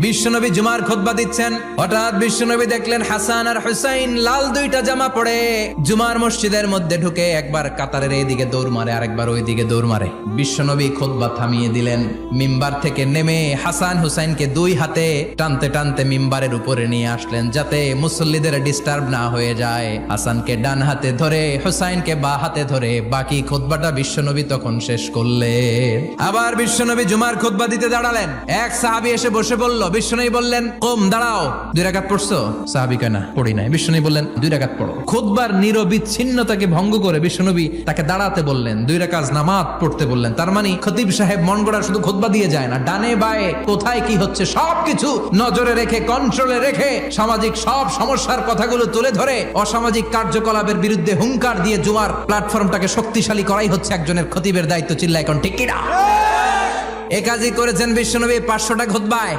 বিশ্বনবী জুমার খুতবা দিচ্ছেন, হঠাৎ বিশ্বনবী দেখলেন হাসান আর হুসাইন লাল দুইটা জামা পরে জুমার মসজিদের মধ্যে ঢুকে একবার কাতারের এইদিকে দৌড় মারে, আরেকবার ওইদিকে দৌড় মারে। বিশ্বনবী খুতবা থামিয়ে দিলেন, মিম্বার থেকে নেমে হাসান হুসাইনকে দুই হাতে টানতে টানতে মিম্বারের উপরে নিয়ে আসলেন যাতে মুসল্লিদের ডিস্টার্ব না হয়ে যায়। হাসানকে ডান হাতে ধরে হুসাইনকে বা হাতে ধরে বাকি খুতবাটা বিশ্বনবী তখন শেষ করলেন। আবার বিশ্বনবী জুমার খুতবা দিতে দাঁড়ালেন, এক সাহাবী এসে বসে বলল, বিশ্বনবী বললেন, কম দাঁড়াও, 2 রাকাত পড়ছো? সাহাবী কয় না, পড়ি নাই। বিশ্বনবী বললেন, 2 রাকাত পড়ো। খুতবার নিরবিচ্ছিন্নতাকে ভঙ্গ করে বিশ্বনবী তাকে দাঁড়াতে বললেন, 2 রাকাত নামাজ পড়তে বললেন। তার মানে খতিব সাহেব মন গড়া শুধু খুতবা দিয়ে যায় না, ডানে বায়ে কোথায় কি হচ্ছে সবকিছু নজরে রেখে, কন্ট্রোলে রেখে সামাজিক সব সমস্যার কথাগুলো তুলে ধরে অসামাজিক কার্যকলাপের বিরুদ্ধে হুঙ্কার দিয়ে জুমার প্ল্যাটফর্মটাকে শক্তিশালী করাই হচ্ছে একজনের খতিবের দায়িত্ব। চিল্লায় এখন ঠিক কিনা? এ কাজই করেছেন বিশ্বনবী 500টা খুতবায়।